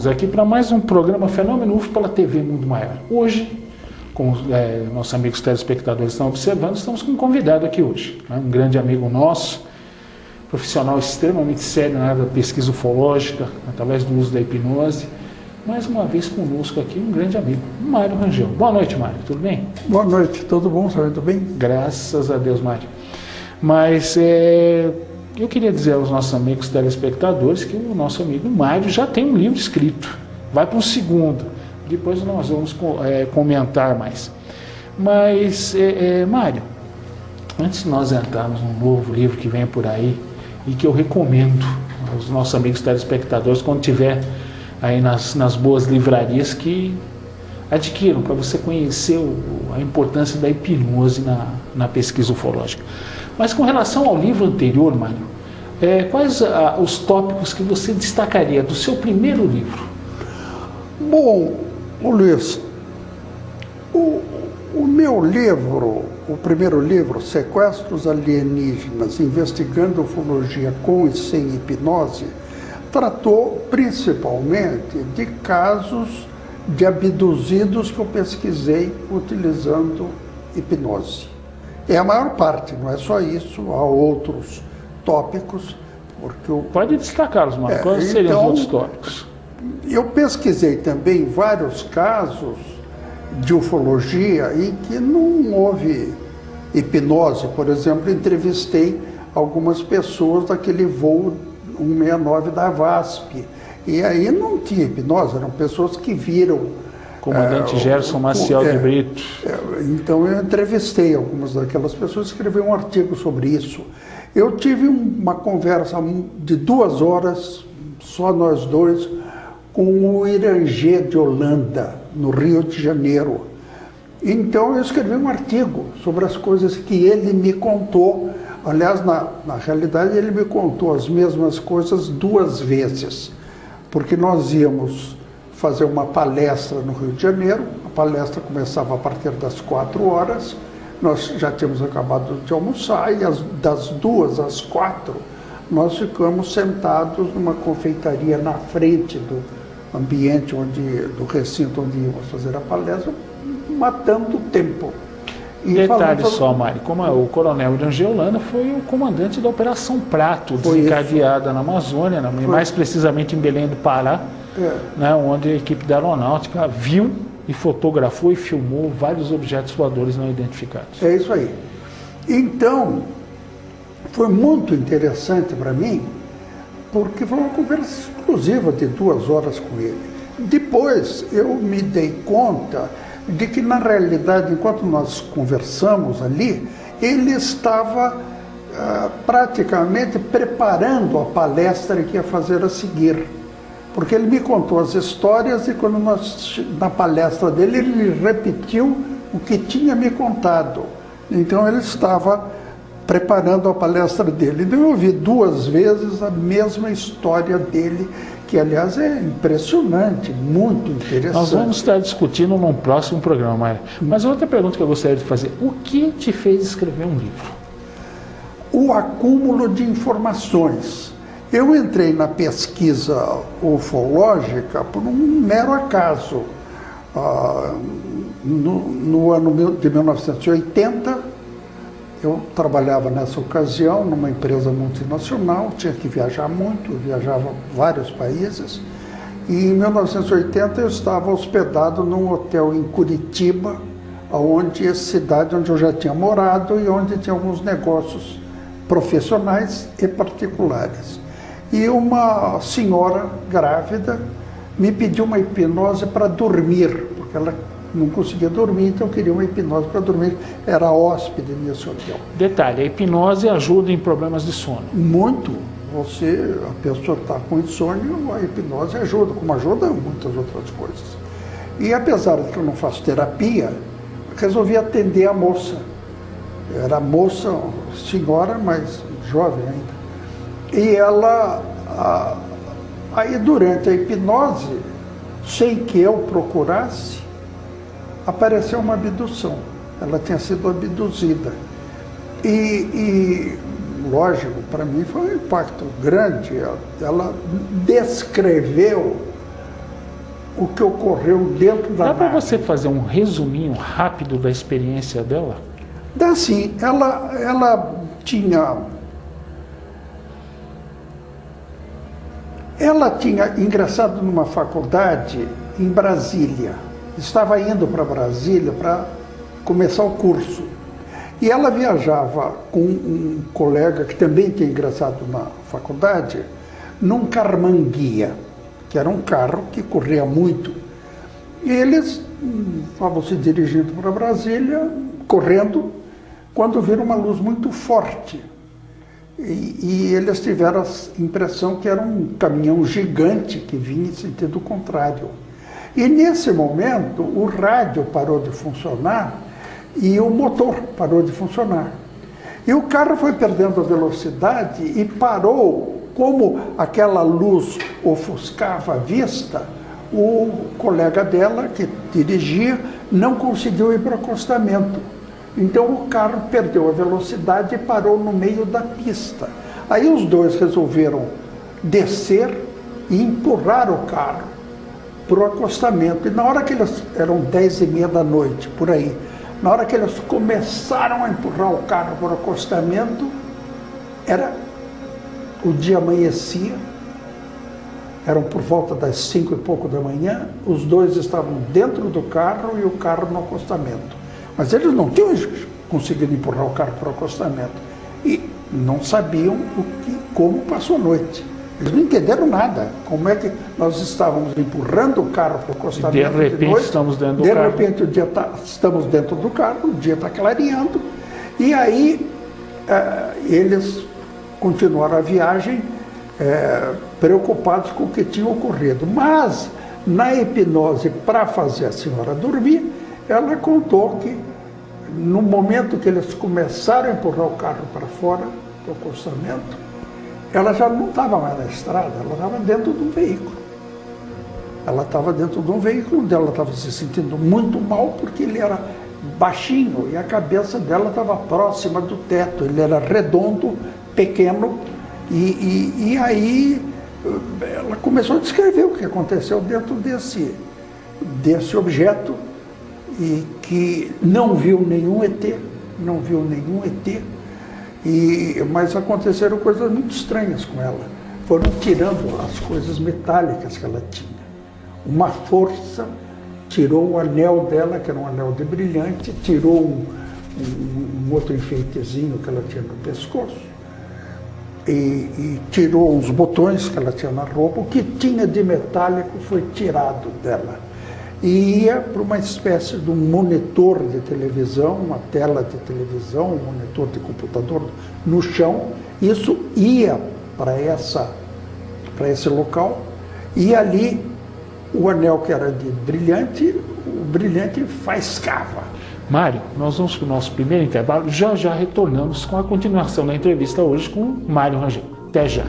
estamos aqui para mais um programa Fenômeno UFO pela TV Mundo Maior. Hoje, como nossos amigos telespectadores estão observando, estamos com um convidado aqui hoje, né? Um grande amigo nosso, profissional extremamente sério na área da pesquisa ufológica, através do uso da hipnose. Mais uma vez conosco aqui um grande amigo, Mário Rangel. Boa noite, Mário, tudo bem? Boa noite, tudo bom? Tudo bem? Graças a Deus, Mário. Mas eu queria dizer aos nossos amigos telespectadores que o nosso amigo Mário já tem um livro escrito. Vai para um segundo. Depois nós vamos comentar mais. Mas, Mário, antes de nós entrarmos num novo livro que vem por aí e que eu recomendo aos nossos amigos telespectadores, quando tiver aí nas boas livrarias, que adquiram, para você conhecer a importância da hipnose na pesquisa ufológica. Mas com relação ao livro anterior, Mário, quais os tópicos que você destacaria do seu primeiro livro? Bom, Luiz, o meu livro, o primeiro livro, Sequestros Alienígenas, Investigando Ufologia com e Sem Hipnose, tratou principalmente de casos de abduzidos que eu pesquisei utilizando hipnose. É a maior parte, não é só isso, há outros tópicos. Porque Pode destacá-los, Mário. Quais seriam os outros tópicos? Eu pesquisei também vários casos de ufologia em que não houve hipnose. Por exemplo, entrevistei algumas pessoas daquele voo 169 da VASP. E aí não tinha hipnose, eram pessoas que viram... Comandante Gerson Maciel de Brito. Então eu entrevistei algumas daquelas pessoas e escrevi um artigo sobre isso. Eu tive uma conversa de 2 horas, só nós dois, com o Irangê de Holanda, no Rio de Janeiro. Então eu escrevi um artigo sobre as coisas que ele me contou. Aliás, na realidade, ele me contou as mesmas coisas 2 vezes, porque nós íamos fazer uma palestra no Rio de Janeiro. A palestra começava a partir das 4 horas, nós já tínhamos acabado de almoçar, e das 2 às 4 nós ficamos sentados numa confeitaria na frente do ambiente, do recinto onde íamos fazer a palestra, matando o tempo. Detalhe só, Mário, como o coronel Irangê Holanda foi o comandante da Operação Prato, desencadeada na Amazônia, mais precisamente em Belém do Pará, né, onde a equipe da aeronáutica viu e fotografou e filmou vários objetos voadores não identificados. É isso aí. Então, foi muito interessante para mim, porque foi uma conversa exclusiva de 2 horas com ele. Depois, eu me dei conta de que, na realidade, enquanto nós conversamos ali, ele estava praticamente preparando a palestra que ia fazer a seguir. Porque ele me contou as histórias e, quando na palestra dele, ele repetiu o que tinha me contado. Então, ele estava preparando a palestra dele. Então, eu ouvi 2 vezes a mesma história dele, que, aliás, é impressionante, muito interessante. Nós vamos estar discutindo num próximo programa, Mário. Mas outra pergunta que eu gostaria de fazer: o que te fez escrever um livro? O acúmulo de informações. Eu entrei na pesquisa ufológica por um mero acaso. No ano de 1980, eu trabalhava nessa ocasião numa empresa multinacional, tinha que viajar muito, eu viajava vários países, e em 1980 eu estava hospedado num hotel em Curitiba, cidade onde eu já tinha morado e onde tinha alguns negócios profissionais e particulares. E uma senhora grávida me pediu uma hipnose para dormir, porque ela não conseguia dormir, então eu queria uma hipnose para dormir. Era hóspede nesse hotel. Detalhe: a hipnose ajuda em problemas de sono. Muito. A pessoa está com insônia, a hipnose ajuda, como ajuda muitas outras coisas. E apesar de que eu não faço terapia, resolvi atender a moça. Era moça, senhora, mas jovem ainda. E ela, aí durante a hipnose, sem que eu procurasse, apareceu uma abdução. Ela tinha sido abduzida. E lógico, para mim foi um impacto grande. Ela descreveu o que ocorreu dentro da Dá para nave. você fazer um resuminho rápido da experiência dela? Dá sim, ela tinha ingressado numa faculdade em Brasília. Estava indo para Brasília para começar o curso. E ela viajava com um colega que também tinha ingressado na faculdade, num Karmann-Ghia, que era um carro que corria muito. E eles estavam se dirigindo para Brasília, correndo, quando viram uma luz muito forte. E eles tiveram a impressão que era um caminhão gigante que vinha em sentido contrário. E nesse momento, o rádio parou de funcionar e o motor parou de funcionar. E o carro foi perdendo a velocidade e parou. Como aquela luz ofuscava a vista, o colega dela, que dirigia, não conseguiu ir para o acostamento. Então o carro perdeu a velocidade e parou no meio da pista. Aí os dois resolveram descer e empurrar o carro para o acostamento. E na hora que eles... eram 10h30 da noite, por aí. Na hora que eles começaram a empurrar o carro para o acostamento, o dia amanhecia, eram por volta das 5 e pouco da manhã, os dois estavam dentro do carro e o carro no acostamento. Mas eles não tinham conseguido empurrar o carro para o acostamento. E não sabiam como passou a noite. Eles não entenderam nada. Como é que nós estávamos empurrando o carro para o acostamento de repente noite, estamos dentro do carro. De repente estamos dentro do carro, o dia está clareando. E aí eles continuaram a viagem preocupados com o que tinha ocorrido. Mas, na hipnose, para fazer a senhora dormir, ela contou que, no momento que eles começaram a empurrar o carro para fora do acostamento, ela já não estava mais na estrada, ela estava dentro de um veículo. Ela estava dentro de um veículo onde ela estava se sentindo muito mal, porque ele era baixinho e a cabeça dela estava próxima do teto. Ele era redondo, pequeno, e aí ela começou a descrever o que aconteceu dentro desse objeto, e que não viu nenhum ET, mas aconteceram coisas muito estranhas com ela. Foram tirando as coisas metálicas que ela tinha. Uma força tirou o anel dela, que era um anel de brilhante, tirou um outro enfeitezinho que ela tinha no pescoço, e tirou os botões que ela tinha na roupa. O que tinha de metálico foi tirado dela. E ia para uma espécie de um monitor de televisão, uma tela de televisão, um monitor de computador no chão. Isso ia para esse local, e ali o anel, que era de brilhante, o brilhante faiscava. Mário, nós vamos para o nosso primeiro intervalo, já retornamos com a continuação da entrevista hoje com Mário Rangel. Até já.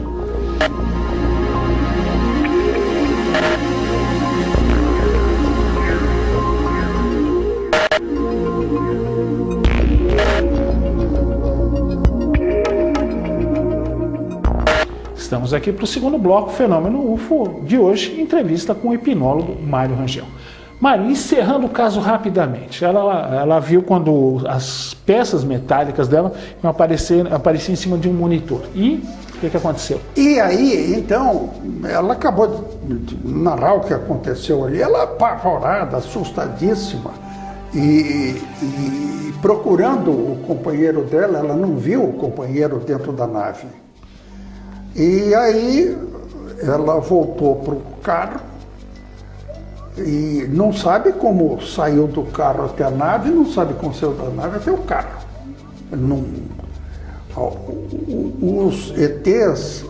Estamos aqui para o segundo bloco, Fenômeno UFO de hoje, entrevista com o hipnólogo Mário Rangel. Mário, encerrando o caso rapidamente, ela viu quando as peças metálicas dela iam aparecer em cima de um monitor. E o que aconteceu? E aí, então, ela acabou de narrar o que aconteceu ali, ela apavorada, assustadíssima, e procurando o companheiro dela, ela não viu o companheiro dentro da nave. E aí ela voltou para o carro e não sabe como saiu do carro até a nave, não sabe como saiu da nave até o carro. Os ETs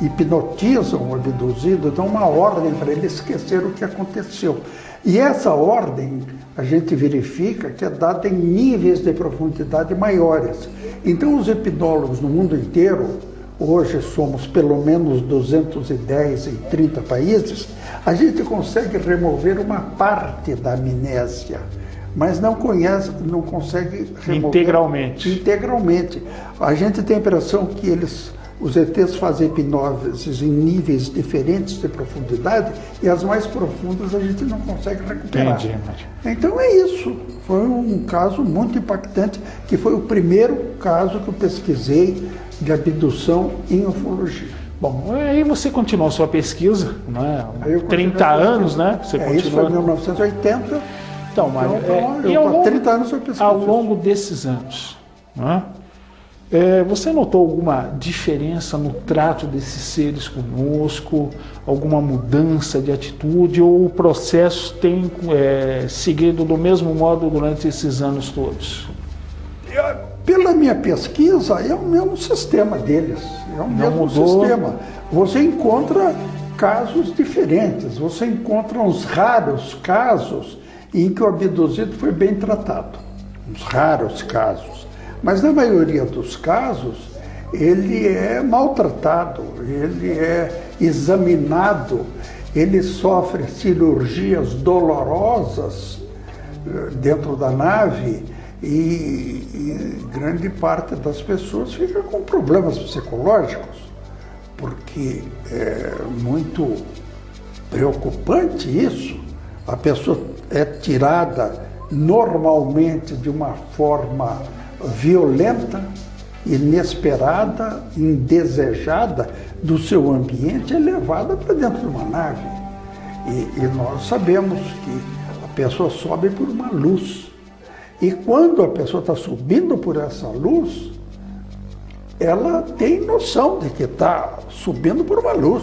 hipnotizam o abduzido, dão uma ordem para ele esquecer o que aconteceu. E essa ordem a gente verifica que é dada em níveis de profundidade maiores. Então os hipnólogos no mundo inteiro, hoje somos pelo menos 210 em 30 países, a gente consegue remover uma parte da amnésia, mas não consegue remover integralmente. A gente tem a impressão que eles os ETs fazem hipnoses em níveis diferentes de profundidade e as mais profundas a gente não consegue recuperar. Entendi. Então é isso. Foi um caso muito impactante, que foi o primeiro caso que eu pesquisei de abdução em ufologia. Bom, aí você continuou sua pesquisa, né? Aí eu 30 anos, né? Você isso foi em 1980. Então, Mário, e ao longo, 30 anos eu pesquiso ao longo desses anos, né? Você notou alguma diferença no trato desses seres conosco, alguma mudança de atitude, ou o processo tem seguido do mesmo modo durante esses anos todos? Pela minha pesquisa, é o mesmo sistema deles, é o mesmo sistema. Você encontra casos diferentes, você encontra uns raros casos em que o abduzido foi bem tratado, uns raros casos. Mas na maioria dos casos, ele é maltratado, ele é examinado, ele sofre cirurgias dolorosas dentro da nave e grande parte das pessoas fica com problemas psicológicos, porque é muito preocupante isso. A pessoa é tirada normalmente de uma forma violenta, inesperada, indesejada do seu ambiente, é levada para dentro de uma nave. E nós sabemos que a pessoa sobe por uma luz. E quando a pessoa está subindo por essa luz, ela tem noção de que está subindo por uma luz.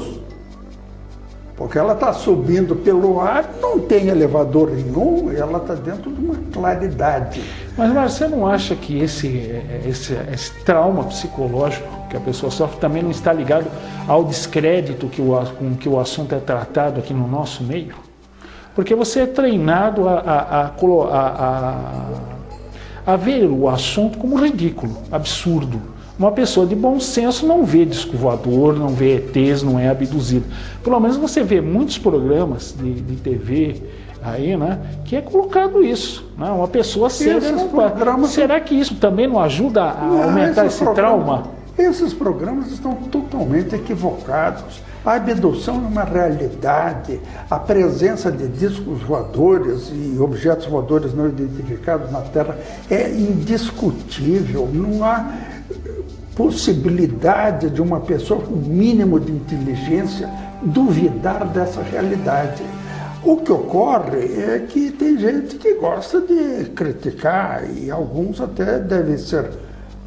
Porque ela está subindo pelo ar, não tem elevador nenhum, ela está dentro de uma claridade. Mas você não acha que esse trauma psicológico que a pessoa sofre também não está ligado ao descrédito com que o assunto é tratado aqui no nosso meio? Porque você é treinado a ver o assunto como ridículo, absurdo. Uma pessoa de bom senso não vê disco voador, não vê ETs, não é abduzido. Pelo menos você vê muitos programas de TV aí, né, que é colocado isso, né? Uma pessoa cega não pode. Será que isso também não ajuda a aumentar esse trauma? Esses programas estão totalmente equivocados. A abdução é uma realidade. A presença de discos voadores e objetos voadores não identificados na Terra é indiscutível. Não há possibilidade de uma pessoa com mínimo de inteligência duvidar dessa realidade. O que ocorre é que tem gente que gosta de criticar, e alguns até devem ser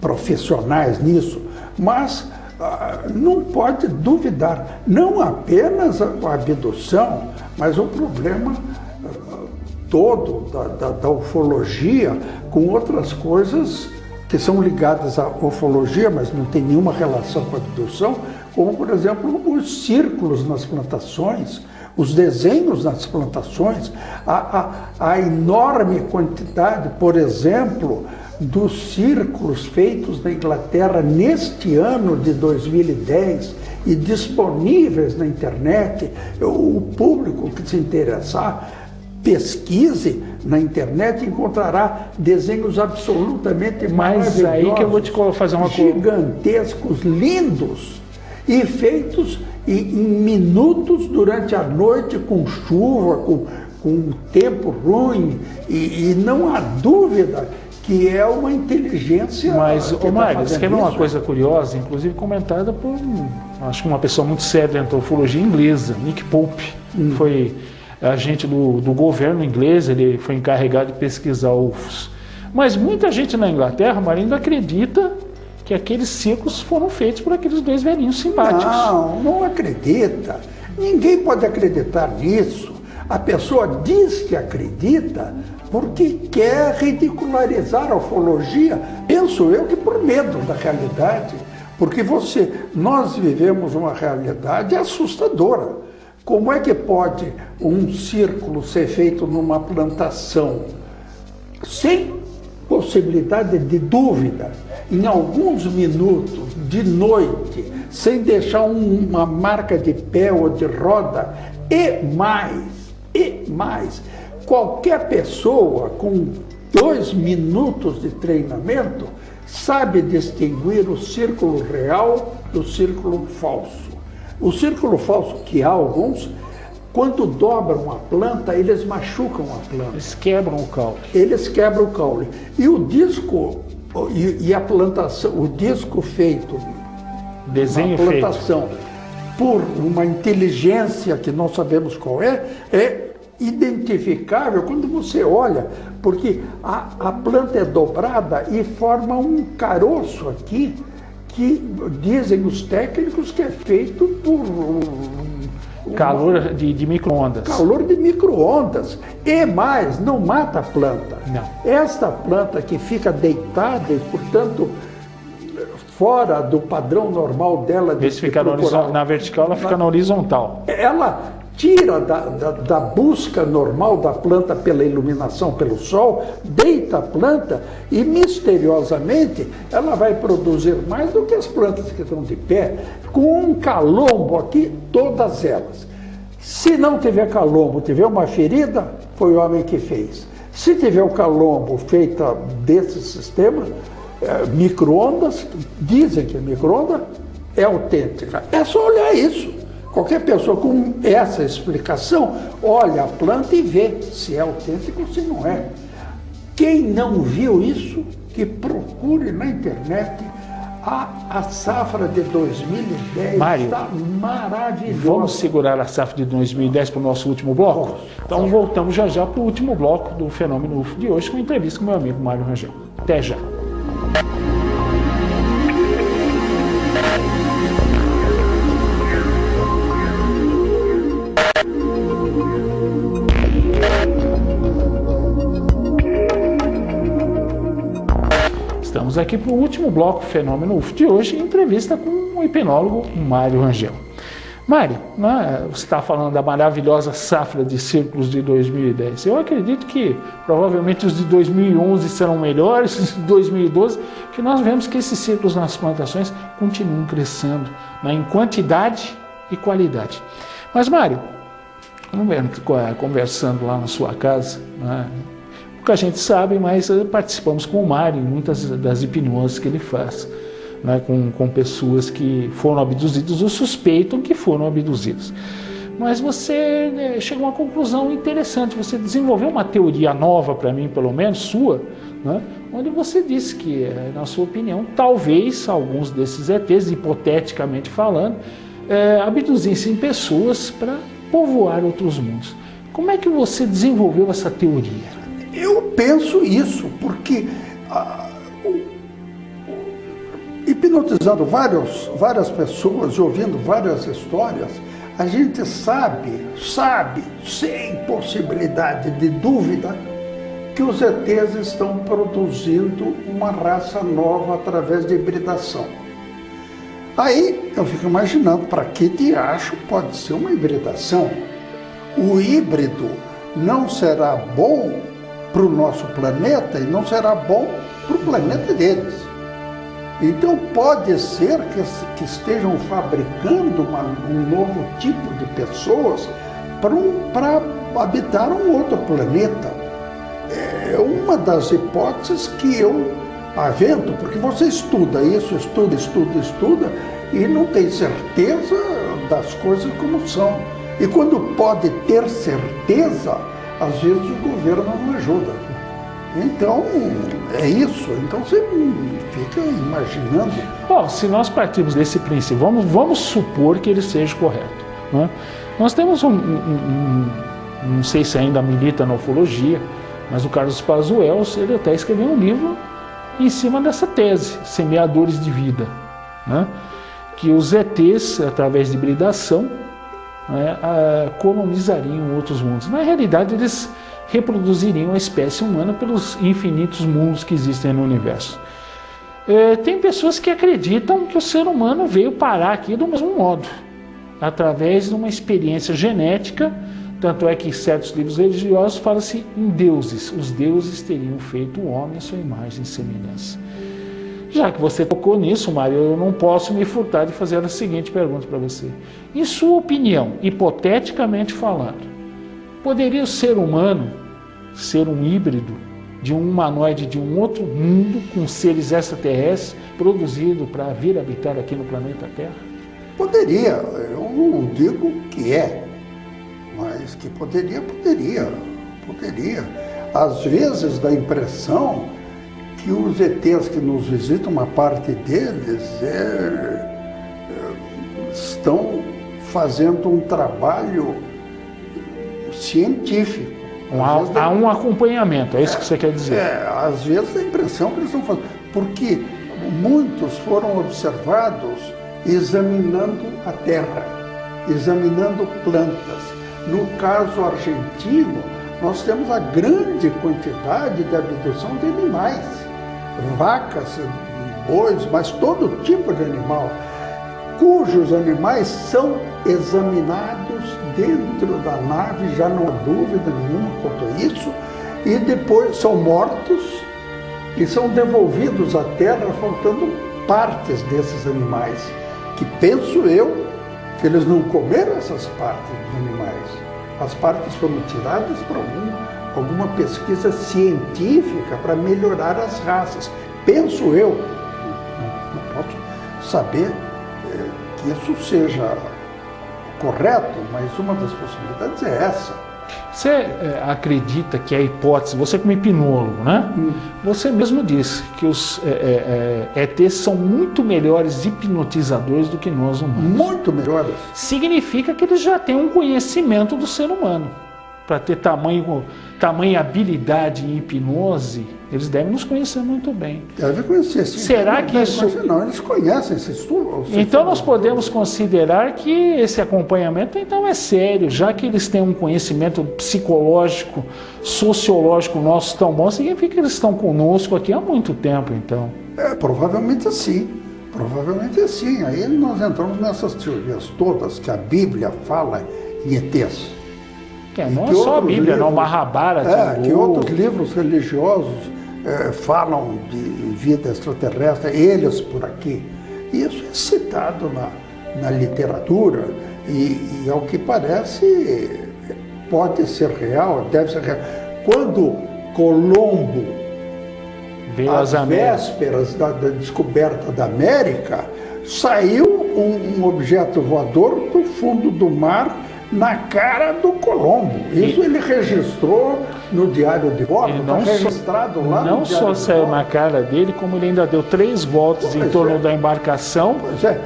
profissionais nisso, mas não pode duvidar, não apenas a abdução, mas o problema todo da ufologia com outras coisas que são ligadas à ufologia, mas não tem nenhuma relação com a abdução, como, por exemplo, os círculos nas plantações, os desenhos nas plantações, a enorme quantidade, por exemplo, dos círculos feitos na Inglaterra neste ano de 2010 e disponíveis na internet. O público que se interessar, pesquise na internet e encontrará desenhos absolutamente maravilhosos. Mas aí que eu vou te fazer uma coisa. Gigantescos, lindos e feitos em minutos durante a noite, com chuva, com tempo ruim, e não há dúvida que é uma inteligência. Mas, Mário, você quer ver uma coisa curiosa, inclusive comentada por acho que uma pessoa muito séria da ufologia inglesa, Nick Pope, foi agente do governo inglês, ele foi encarregado de pesquisar UFOs. Mas muita gente na Inglaterra, Mário, ainda acredita que aqueles círculos foram feitos por aqueles dois velhinhos simpáticos. Não acredita. Ninguém pode acreditar nisso. A pessoa diz que acredita porque quer ridicularizar a ufologia, penso eu que por medo da realidade. Porque nós vivemos uma realidade assustadora. Como é que pode um círculo ser feito numa plantação sem possibilidade de dúvida, em alguns minutos, de noite, sem deixar uma marca de pé ou de roda, e mais, qualquer pessoa com 2 minutos de treinamento sabe distinguir o círculo real do círculo falso. O círculo falso, que há alguns, quando dobram a planta, eles machucam a planta. Eles quebram o caule. Eles quebram o caule. E o disco, e a plantação, o disco feito, Desenho a plantação, por uma inteligência que não sabemos qual é identificável quando você olha, porque a planta é dobrada e forma um caroço aqui, que dizem os técnicos que é feito por calor de micro-ondas. Calor de micro-ondas. E mais, não mata a planta. Não. Esta planta que fica deitada e, portanto, fora do padrão normal dela de Esse fica na vertical, ela fica na horizontal. Ela tira da busca normal da planta pela iluminação, pelo sol, deita a planta e, misteriosamente, ela vai produzir mais do que as plantas que estão de pé, com um calombo aqui, todas elas. Se não tiver calombo, tiver uma ferida, foi o homem que fez. Se tiver o calombo feita desse sistema, micro-ondas, dizem que é micro-ondas, é autêntica. É só olhar isso. Qualquer pessoa com essa explicação olha a planta e vê se é autêntico ou se não é. Quem não viu isso, que procure na internet. A safra de 2010 Mário, está maravilhosa. Vamos segurar a safra de 2010 para o nosso último bloco? Vamos. Então voltamos já para o último bloco do Fenômeno UFO de hoje, com uma entrevista com meu amigo Mário Rangel. Até já. Estamos aqui para o último bloco Fenômeno UFO de hoje, entrevista com o hipnólogo Mário Rangel. Mário, você está falando da maravilhosa safra de círculos de 2010. Eu acredito que provavelmente os de 2011 serão melhores, os de 2012, que nós vemos que esses círculos nas plantações continuam crescendo, em quantidade e qualidade. Mas, Mário, conversando lá na sua casa, pouca gente sabe, mas participamos com o Mário em muitas das hipnoses que ele faz, com pessoas que foram abduzidas ou suspeitam que foram abduzidas. Mas você chegou a uma conclusão interessante, você desenvolveu uma teoria nova para mim, pelo menos sua, onde você disse que, na sua opinião, talvez alguns desses ETs, hipoteticamente falando, abduzissem pessoas para povoar outros mundos. Como é que você desenvolveu essa teoria? Eu penso isso, porque hipnotizando várias pessoas e ouvindo várias histórias, a gente sabe, sem possibilidade de dúvida, que os ETs estão produzindo uma raça nova através de hibridação. Aí eu fico imaginando, para que diacho pode ser uma hibridação? O híbrido não será bom para o nosso planeta e não será bom para o planeta deles. Então pode ser que estejam fabricando um novo tipo de pessoas para habitar um outro planeta. É uma das hipóteses que eu avento, porque você estuda isso, estuda e não tem certeza das coisas como são. E quando pode ter certeza, às vezes o governo não ajuda. Então, é isso. Então você fica imaginando. Bom, se nós partirmos desse princípio, vamos supor que ele seja correto. Nós temos não sei se ainda milita na ufologia, mas o Carlos Pazuello, ele até escreveu um livro em cima dessa tese, Semeadores de Vida, que os ETs, através de hibridação, colonizariam outros mundos. Na realidade, eles reproduziriam a espécie humana pelos infinitos mundos que existem no universo. Tem pessoas que acreditam que o ser humano veio parar aqui do mesmo modo, através de uma experiência genética, tanto é que em certos livros religiosos fala-se em deuses. Os deuses teriam feito o homem à sua imagem e semelhança. Já que você tocou nisso, Mário, eu não posso me furtar de fazer a seguinte pergunta para você. Em sua opinião, hipoteticamente falando, poderia o ser humano ser um híbrido de um humanoide de um outro mundo, com seres extraterrestres, produzido para vir habitar aqui no planeta Terra? Poderia, eu não digo que é, mas que poderia. Às vezes dá a impressão que os ETs que nos visitam, uma parte deles estão fazendo um trabalho científico. Há um acompanhamento, é isso que você quer dizer? Às vezes dá a impressão que eles estão fazendo, porque muitos foram observados examinando a terra, examinando plantas. No caso argentino, nós temos a grande quantidade de abdução de animais, vacas, bois, mas todo tipo de animal, cujos animais são examinados dentro da nave, já não há dúvida nenhuma quanto a isso, e depois são mortos e são devolvidos à terra, faltando partes desses animais, que penso eu que eles não comeram essas partes dos animais. As partes foram tiradas para alguma pesquisa científica para melhorar as raças. Penso eu, não posso saber que isso seja correto, mas uma das possibilidades é essa. Você acredita que a hipótese, você como hipnólogo, né? Você mesmo disse que os ETs são muito melhores hipnotizadores do que nós humanos. Muito melhores. Significa que eles já têm um conhecimento do ser humano. Para ter tamanha habilidade em hipnose, eles devem nos conhecer muito bem. Deve conhecer, sim. Será que isso... Não, eles conhecem esse estudo. Então nós podemos considerar que esse acompanhamento então é sério, já que eles têm um conhecimento psicológico, sociológico nosso tão bom, significa que eles estão conosco aqui há muito tempo, então. Provavelmente sim. Provavelmente sim. Aí nós entramos nessas teorias todas que a Bíblia fala em ETs. Não é só a Bíblia, não, Mahabharata. Que outros livros religiosos falam de vida extraterrestre, eles por aqui. Isso é citado na literatura e, ao que parece, pode ser real, deve ser real. Quando Colombo, às vésperas da descoberta da América, saiu um objeto voador do fundo do mar na cara do Colombo. Isso ele registrou no Diário de Bordo, está registrado lá. Não só saiu na cara dele, como ele ainda deu 3 voltas em torno da embarcação,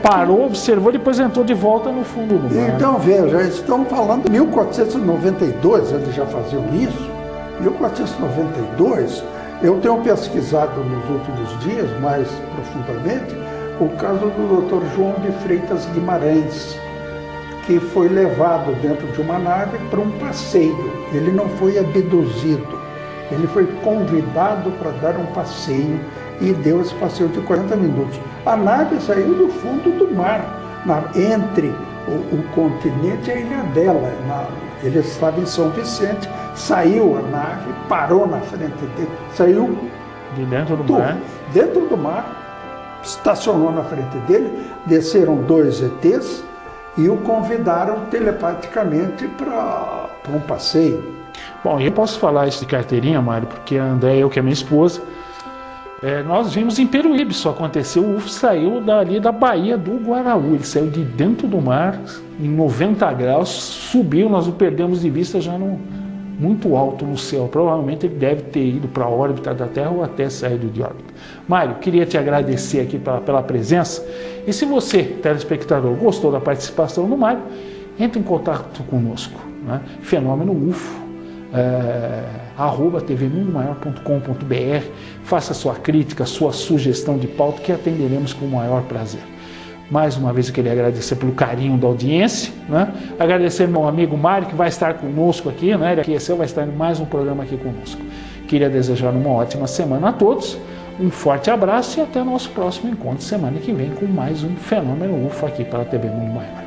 parou, observou e depois entrou de volta no fundo do mar. Então veja, estamos falando de 1492, eles já faziam isso. 1492, eu tenho pesquisado nos últimos dias, mais profundamente, o caso do Dr. João de Freitas Guimarães, que foi levado dentro de uma nave para um passeio. Ele não foi abduzido, ele foi convidado para dar um passeio e deu esse passeio de 40 minutos. A nave saiu do fundo do mar, entre o continente e a Ilhabela. Ele estava em São Vicente, saiu a nave, parou na frente dele, saiu de dentro do mar. Dentro do mar, estacionou na frente dele, desceram 2 ETs, e o convidaram telepaticamente para um passeio. Bom, eu posso falar isso de carteirinha, Mário, porque a Andréia, que é minha esposa, nós vimos em Peruíbe, isso aconteceu, o UFO saiu dali da Baía do Guaraú, ele saiu de dentro do mar, em 90 graus, subiu, nós o perdemos de vista já muito alto no céu. Provavelmente ele deve ter ido para a órbita da Terra ou até saído de órbita. Mário, queria te agradecer aqui pela presença. E se você, telespectador, gostou da participação do Mário, entre em contato conosco. Né? Fenômeno UFO, @tvmundomaior.com.br. Faça sua crítica, sua sugestão de pauta, que atenderemos com o maior prazer. Mais uma vez eu queria agradecer pelo carinho da audiência, né? Agradecer meu amigo Mário, que vai estar conosco aqui, né? Ele aqueceu, vai estar em mais um programa aqui conosco. Queria desejar uma ótima semana a todos, um forte abraço e até o nosso próximo encontro semana que vem com mais um Fenômeno UFO aqui pela TV Mundo Maior.